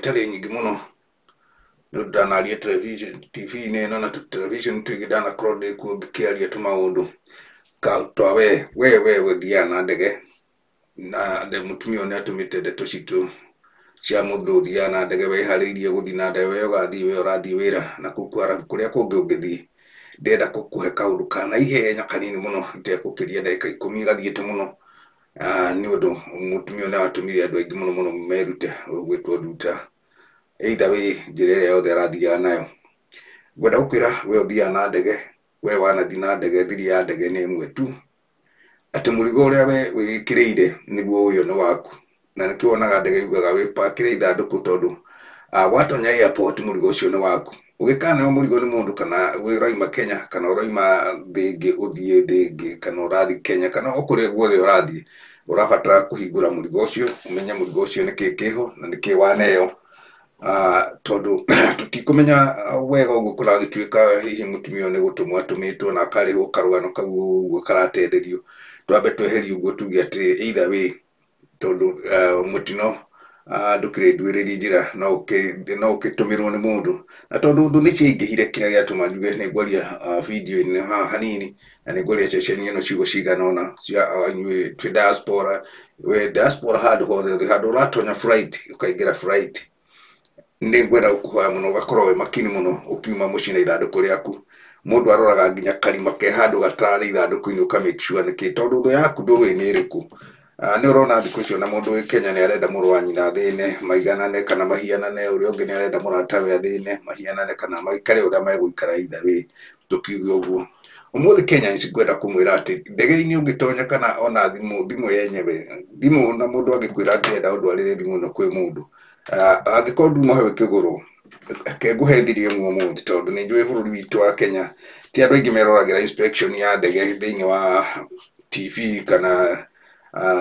itarĩ nyingĩ mũno nĩ ũndũ ndanaria TV-inĩ ĩno na television tũingĩ ndanakorwo ndĩkuo ngĩkĩaria tũmaũndũ twa we gũthiaga na ndege, na mũtumia ũyũ nĩ atũmĩte ndeto citũ cia mũndũ ũthiaga na ndege weharĩirie gũthiĩ na ndege, we ũrathiĩ wĩra na kũrĩa kũngĩ ũngĩthiĩ. Ndĩrenda gũkũhe kaũndũ ka naihenya kanini mũno itegũkĩria ndagĩka 10 gathiĩte mũno, nĩ ũndũ mũtumia ũyũ nĩ atũmire andũ aingĩ mũno merute gwĩtwo nduta, either wĩ njĩra ĩrĩa yothe arathiaga nayo. Ngwenda gũkwĩra we ũthiaga na ndege, we wanathiĩ na ndege, thiri ya ndege nĩ ĩmwe tu, atĩ mũrigo ũrĩa we wĩkĩrĩire nĩguo ũyũ nĩ waku, na nĩkĩo wonaga ndege yugaga wĩpakĩre ithandũkũ, tondũ watonya airport mũrigo ũcio nĩ waku. Ũgĩkaneo mũrigo nĩ mũndũ, kana ũraima Kenya kana ũraima thĩ ĩngĩ ũthiĩ thĩ ĩngĩ, kana ũrathiĩ Kenya kana o kũrĩa guothe ũrathiĩ, ũrabatara kũhingũra mũrigo ũcio, ũmenye mũrigo ũcio nĩkĩĩ kĩho na nĩkĩĩ waneo, tondũ tũtikũmenya wega ũguo kũragĩtuĩka hihi mũtumia ũyũ nĩ gũtũmwo atũmĩtwo na akarĩhwo karũgano kau ũguo karatenderio. Twambe tweherie ũguo tuge atĩ either way, tondũ mũtino ndũkĩrĩ nduĩrĩri njĩra no ũkĩtũmĩrwo nĩ mũndũ, na tondũ thũ nĩ ciaingĩhire kĩrĩa gĩatũma njuge nĩ ngwaria video-inĩ haha hanini, na nĩ ngwaria ceceni ĩno ciugo cigana ũna cia inyuĩ twĩ diaspora. We diaspora handũ hothe handũ ũratonya flight ũkaingĩra flight, nĩ ngwenda gũkũhoya mũno ũgakorwo wĩ makini mũno ũkiuma mũciĩ na ithandũkũ rĩaku. Mũndũ aroraga nginya karima ke handũ gatararĩ ithandũkũ-inĩ ũka make sure nĩkĩ, tondũ thũ yaku ndũĩ nĩ ĩrĩkũ. Nĩ ũrona thikũ icio na mũndũ wĩ Kenya nĩ arenda mũrũ wa nyina athĩne maiganane kana mahianane, ũrĩa ũngĩ nĩ arenda mũratawe athĩne mahianane kana maikare ũrĩa megũikara either way, tũkiuge ũguo. Ũmũthĩ Kenya nĩ ngwenda kũmwĩra atĩ ndege-inĩ ũngĩtonya kana ona thimũ yenyewe, thimũ na mũndũ angĩkwĩra ndĩrenda ũndwarĩre thimũ ĩno kwĩ mũndũ, angĩkorwo nduma he kĩgũrũ ngũhe thiri ĩmwe ũmũthĩ, tondũ nĩ njũĩ bũrũri witũ wa Kenya ti andũ aingĩ meroragĩra inspection ya ndege thĩinĩ wa TV kana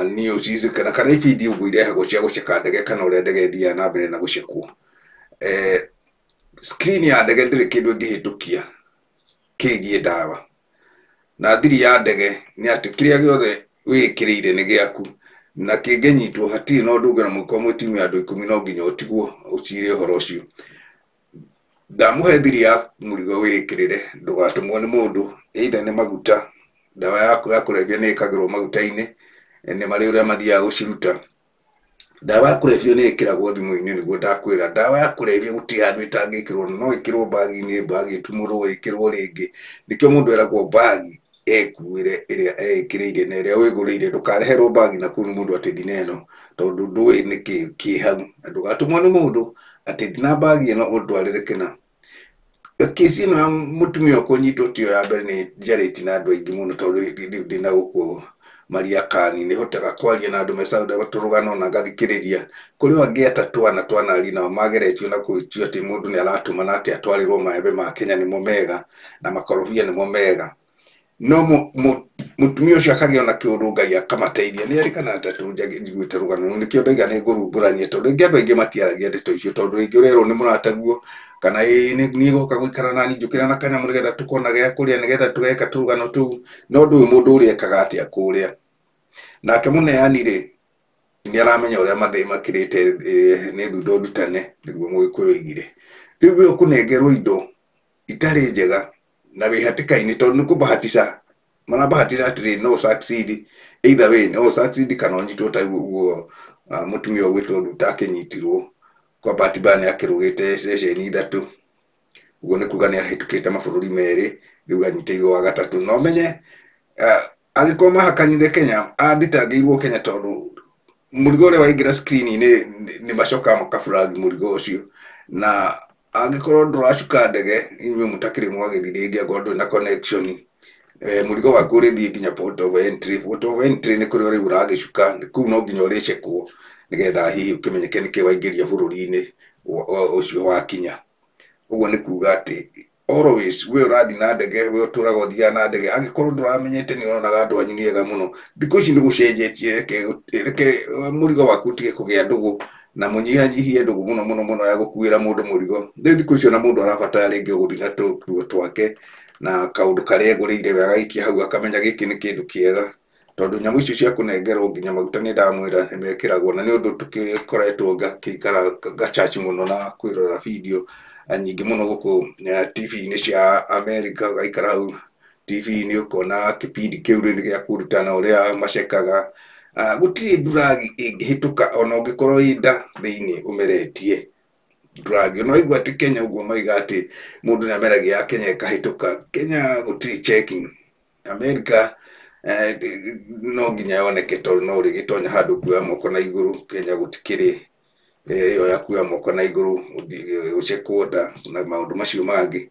news kana ibindi ũguo irehagwo cia gũceka ndege kana ũrĩa ndege ĩthiaga na mbere na gũcekwo. Screen ya ndege ndĩrĩ kĩndũ ĩngĩhĩtũkia kĩgiĩ ndawa, na thiri ya ndege nĩ atĩ kĩrĩa gĩothe wĩkĩrĩire nĩ gĩaku, na kĩngĩnyitwo hatirĩ na ũndũ ũngĩ na mũko mũtimia andũ 10 no nginya ũtigwo ũcire ũhoro ũcio. Ndamũhe thiri ya mũrigo wĩkĩrĩre, ndũgatũmwo nĩ mũndũ, either nĩ maguta, ndawa yaku ya kũrebia nĩ ĩkagĩrwo maguta-inĩ, nĩ marĩ ũrĩa mathiaga gũciruta. Ndawa ya kũrebia nĩ ĩkĩragwo thimũ-inĩ, nĩguo ndakwĩra ndawa ya kũrebia gũtirĩ handũ ĩtangĩkĩrwo, no ĩkĩrwo bagi-inĩ, bagi ĩtumũrwo ĩkĩrwo rĩngĩ. Nĩkĩo mũndũ eragwo bagi ekuĩre ĩrĩa ekĩrĩire na ĩrĩa wĩgũrĩire, ndũkareherwo bagi na kũu nĩ mũndũ atĩ thina ĩno, tondũ ndũĩ nĩkĩ kĩ hau, na ndũgatũmwo nĩ mũndũ atĩ thina bagi ĩno ũtwarĩre kĩna. Kĩci ĩno ya mũtumia kũnyitwo tio ya mbere nĩ njarĩti na andũ aingĩ mũno, tondũ ndĩna gũkũ Maria Kani nĩ hotaga kwaria na andũ mecaũda tũrũgano na ngathikĩrĩria kũrĩ o angĩ atatũ twanari nao mageretio na kwĩtio atĩ mũndũ nĩ aratũmana atĩ atwarĩrwo maembe ma Kenya nĩmo mega na makorobia nĩmo mega, no mũtumia ũcio akagĩa na kĩũrũngai akamateithia. Nĩ erĩkana atatũ njiguĩte rũgano, nĩkĩo ndaiga nĩ ngũrũmbũrania, tondũ rĩngĩ andũ aingĩ matiaragia ndeto icio, tondũ rĩngĩ ũrerwo nĩ mũrataguo kana nĩ gũka gũikara nani njũkĩra na kanyamũ nĩgetha tũkona gĩa kũrĩa nĩgetha tũgeka tũrũgano tũu, no ndũĩ mũndũ ũrĩa ekaga atĩa kũrĩa. Nake mũneani-rĩ nĩ aramenya ũrĩa mathĩi makĩrĩte nĩ thundo ndutane, nĩguo Mũgĩkũyũ oigire. Rĩu we ũkũnengerwo indo itarĩ njega na wĩ hatĩka-inĩ, tondũ nĩ kũbahatisha marabahatisha atĩrĩ no succeed, either way no succeed kana ũnyitwo ta ũguo mũtumia ũgwĩtwo nduta akĩnyitirwo, kwa bahati mbaya nĩ akĩrũgĩte ceceni 3, ũguo nĩ kuga nĩ ahĩtũkĩte mabũrũri merĩ, rĩu anyitĩirwo wa gatatũ. No menye angĩkorwo mahakanire Kenya athitangĩirwo Kenya, tondũ mũrigo ũrĩa waingĩra screen-inĩ nĩ macokaga makabũragi mũrigo ũcio, na angĩkorwo ndũracuka ndege inyuĩ mũtakĩrĩ mwagĩthiĩ rĩngĩ akorwo ndũrĩ na connection, mũrigo waku ũrĩthiĩ nginya port of entry. Port of entry nĩ kũrĩa rĩu ũragĩcuka, kũu no nginya ũrĩcekwo nĩgetha hihi ũkĩmenyeke nĩkĩ waingĩria bũrũri-inĩ ũcio wakinya. Ũguo nĩ kuga atĩ always we ũrathiĩ na ndege, we ũtũraga ũthiaga na ndege, angĩkorwo ndũramenyete nĩ ũronaga andũ anyu nĩ ega mũno, thikũ ici nĩ gũcenjetie, reke mũrigo waku ũtige kũgĩa ndũgũ na mũnyihanyihie ndũgũ mũno ya gũkuĩra mũndũ mũrigo. Thikũ icio na mũndũ arabatara rĩngĩ gũthiĩ na tũkuo twake na kaũndũ karĩa egũrĩire we agaikia hau akamenya gĩkĩ nĩ kĩndũ kĩega, tondu nyamu icio cia kunengerwo nginya maguta ni ndamwira ni mekiragwo na ni undu tukikoretwo ngakikara gachachi muno na kwirora video nyingi muno guku TV-ini cia America gaikara hau TV-ini ukona kipindi kiu ni gia kurutana uria macekaga gutiri dragi ingihituka ona ungikorwo ida thiini umeretie dragi no igwa ti Kenya uguo maiga ati mundu ni ameragia Kenya ikahituka Kenya gutiri checking America no nginya yoneke tondu no rigitonya handu kuoya moko na iguru Kenya gutikiri yo ya kuoya moko na iguru ucekwoda na maundu macio mangi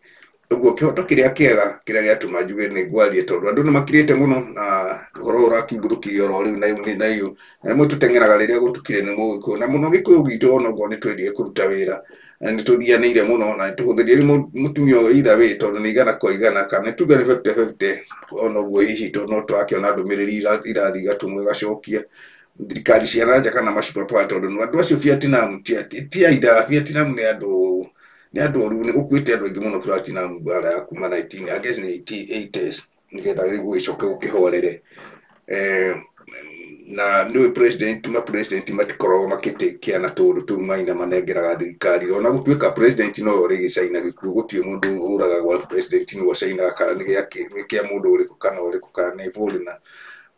uguo kihoto kiria kiega kiria giatuma njuge ni ngwarie tondu andu ni makirite muno na horo urakiugurukirio ro riu na iyo na mututengeraga riria gutukire ni mugiku na muno gikuyu gitu ono go ni twendie kuruta wira ni tuthianiire muno na tuhuthirie mutumio itha wi tondu ni igana kwa igana kana tuga ni 50-50 ono go hihi to no twakiona ndumiriri irathi gatumwe gacokia thirikari cia nanja kana macupa tondu andu acio Vietnam ti aida Vietnam ni andu oru ni gukwite andu aingi muno Vietnam bara ya kuma 19 I guess ni 80s nigetha rigu icoke gukihorere na ndu president matikoragwo makitikia na tundu tu maina manengeraga thirikari ona gutuika president no uri gicaina gikuo gutie mundu uraga gwa president no gicaina kana ni gia mundu uriku kana ni volina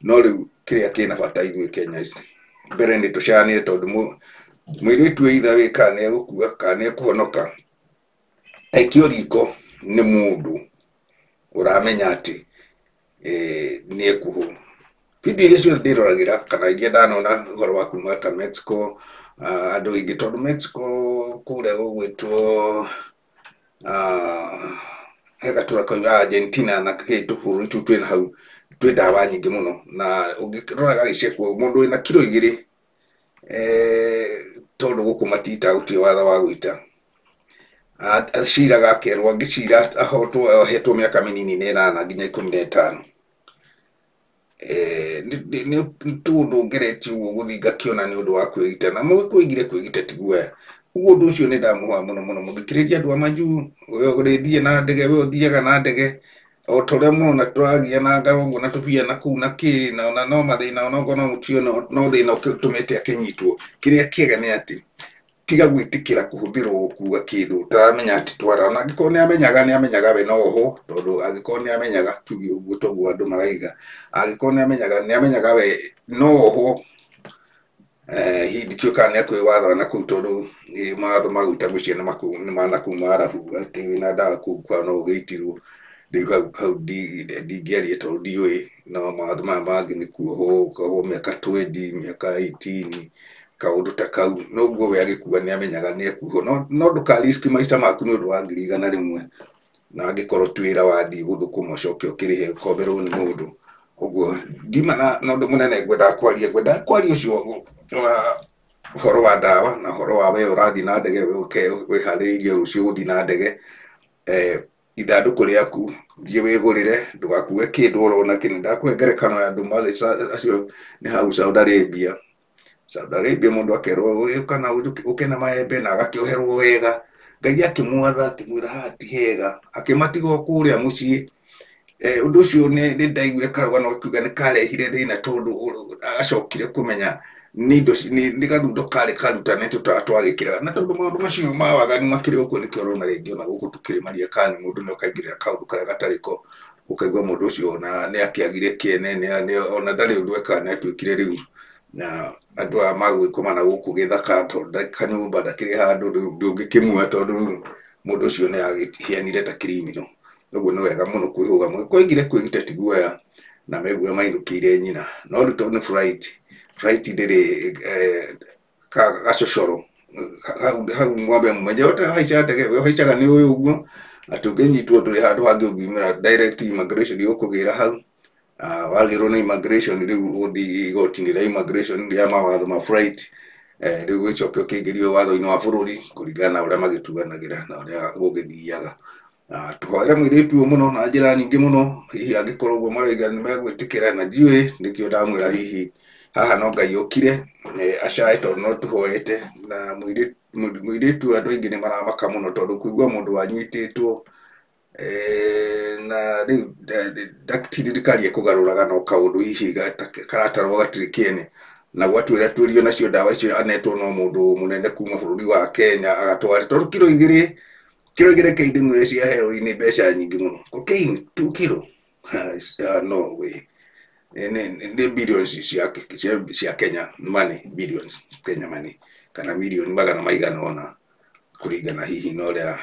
no riu kiria kina bata ithuĩ Kenya ici mbere ni tucanire tondu mwiritu itha wi kana gukua kana kuhonoka aikio riko ni mundu uramenya ati ni ekuhu video iria cio ndiroragira kana iria ndanona uhoro wa kuma ta Mexico andu ingi tondu Mexico kuria gugwitwo hega turakoiga Argentina na kitu buru tu twina hau twi dawa nyingi muno na ungiroraga gicekwo mundu wina kilo 2 tondu guku matita uti watha wa gwita aciraga akerwo angicira ahotwo hetwo miaka minini ni 8 nginya 15 ni tundu ngereti uguo guthinga kiona ni undu wa kwigita na mukwigire kwigita tiguoya uguo undu ucio ni ndamuha muno muthikiriria andu amanju uyo urithie na ndege we uthiaga na ndege o toria muno twagia na ngarongo na tupia na kuu na ki na no mathina no ngono mutio no thina ukitumite akinyitwo kiria kiega ni ati tiga gwitikira kuhuthirwo gukua kindu taramenya ati twara na ngiko ni amenyaga we no ho tondu angiko ni amenyaga tugi uguo togu andu maraiga angiko ni amenyaga we no ho hindi kioka ni akwĩwatha na kuu tondu matho magwita gucia na maku ni mana kuma arabu ati na nda ku kwa no gitirwo hau ndingĩaria tondu ndiũĩ no matho mangi ni kuoho kaho miaka 20 miaka 18 kaundu ta kau no guo we agikua ni amenyaga ni ekuho no ndukariski maica maku ni undu wa 100,000 na angikorwo twira wathi guthukuma coke ukirihe ukomberwo ni mundu uguo ngima na undu munene ngwenda kwaria ucio horo wa dawa na horo wa we urathi na ndege wihariirie rucio guthi na ndege ithanduku riaku thie wigurire ndugakue kindu urona kini ndakwengerekano ya andu mathe acio ni hau Saudi Arabia mundu akerwo kana ukena maembe na agakioherwo wega Ngai akimwatha akimwira hati hega akimatiga kuria mucii undu ucio ni ndaiguire karagano kiuga ni karehire thina tondu agacokire kumenya nindo ni gathundo kari karuta neto twagikira na tondu maundu macio mawaga ni makiri uko ni kiorona ringi ona guku tukiri maria kani mundu no kaingire akaundu kara gatariko ukaigwa mundu ucio na ni akiagire kiene ni ona ndari undu eka na twikire riu na andu magwikoma na guku githaka tondu kanyumba ndakiri handu ndungikimua tondu mundu ucio ni agihianire ta criminal uguo ni wega muno kwihuga mwikoingire kwigita tiguoya na meguo mainukire nyina no ruto ni flight ndiri gacocoro hau ng'ombe mwenye wote haica ndege we haicaga ni uyu uguo atunginyitwo turi handu hangi ungimira direct immigration yukugira hau wagirwo na immigration riu uthi igoti-ini ria immigration ria mawatho ma flight riu gicoke ukiingirio watho-ini wa bururi kuringana na uria magituanagira na uria gugithiaga tuhoera mwiritu muno na njira nyingi muno hihi angikorwo guo maraiga ni megwitikira na ndiui nikio ndamwira hihi haha no Ngai ukire acae tondu no tuhoete na mwiritu andu aingi ni maramaka muno tondu kuigua mundu wanyititwo na riu ndatirikari kugaruraga no kaundu hihi karataro gatiri kiene na gwatwira turio nacio ndawa icio anetwo no mundu munene kuma bururi wa Kenya agatwara tondu kilo igire keindimwire cia heroin mbeca nyingi muno cocaine 2 kilo no way ni billions cia Kenya money, billions Kenya money kana milioni magana maigana ona kuringana hihi na uria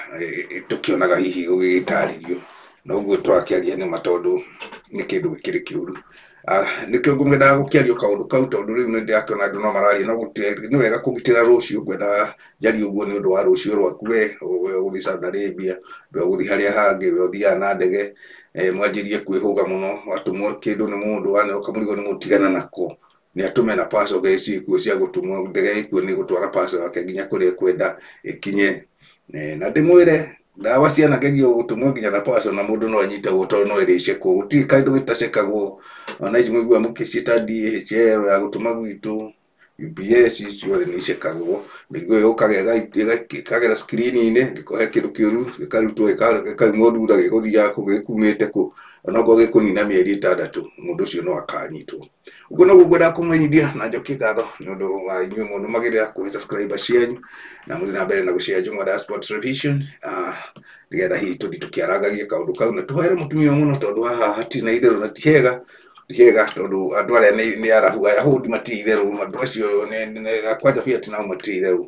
tukionaga hihi gugitaririo noguo twakiaria ni matondu ni kindu gikiri kiuru nikio ngumenda gukiario kaundu kau tondu riu ni ndiakona andu no mararia no gutire ni wega kugitira rucio gwenda njari uguo ni undu wa rucio rwaku we guthi Saudi Arabia guthi haria hangi we uthia na ndege mwanjirie kwihuga muno watumwo kindu ni mundu wane ukamurigo ni mutigana nako ni atume na paso geci kuo cia gutumwo ndege ikuo ni gutwara paso yake nginya kuria kwenda ikinye na ndimwire ndawa cia nagegio gutumwo nginya na paso na mundu no anyita guto no irishe ku guti kaindu gitacekagwo ona ici mwigua mukicita DHL ya gutuma gwitu UPS icio ni icekagwo mirigo yo kagera screen ine gikohe kindu kiuru gikarutwo gikaimwo thutha giguthia kugikumite ku ona go gikunina mieri 6 mundu ucio no akanyitwo uguo no gwenda kumenyithia na njoki gatho ni undu wa inyu mundu magirira ku subscribe cianyu na muthina mbere na gushare Jung'wa Diaspora Sports Television nigetha hihi tuthi tukiaragagie kaundu kau na tuhere mutumia muno tondu haha hatina itherũ na tihega tondu andu aria ni arahu ayahudi mati itherũ andu acio ni kwanja Vietnam mati itherũ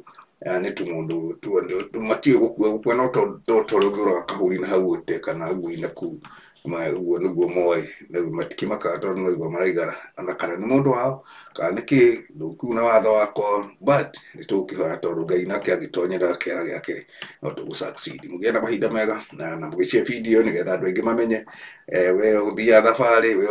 ni tumundu mati gukua no tondu kahuri na hau te kana ngui na ku uguo niguo moe matikimaka tondu no igua maraigara ana kana ni mundu wao kana niki ndukuna watho wako but nitukihoya tondu Ngai nake agitonyera kera giake no tugu succeed mugienda mahinda mega na mugicie video nigetha andu aingi mamenye we uthia thabari we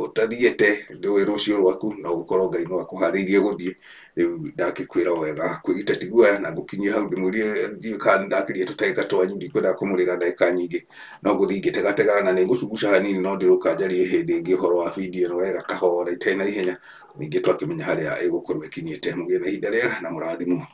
utathiete ndui rucio rwaku no gukorwo Ngai no akuhariirie guthie riu ndakikwira wega kwigita tigua na gukinyia hau ndimurie kana ndakirie tuteka twanyu ndikwenda kumurira ndeka nyingi no guthi ngitegatega na ningucuguca hanini no ndiruka njari hindi ingi horo wa video wega kahora itena ihenya ningi twakimenya haria igukorwo ikinyite mugie na ihinda rĩega na mũrathimwo.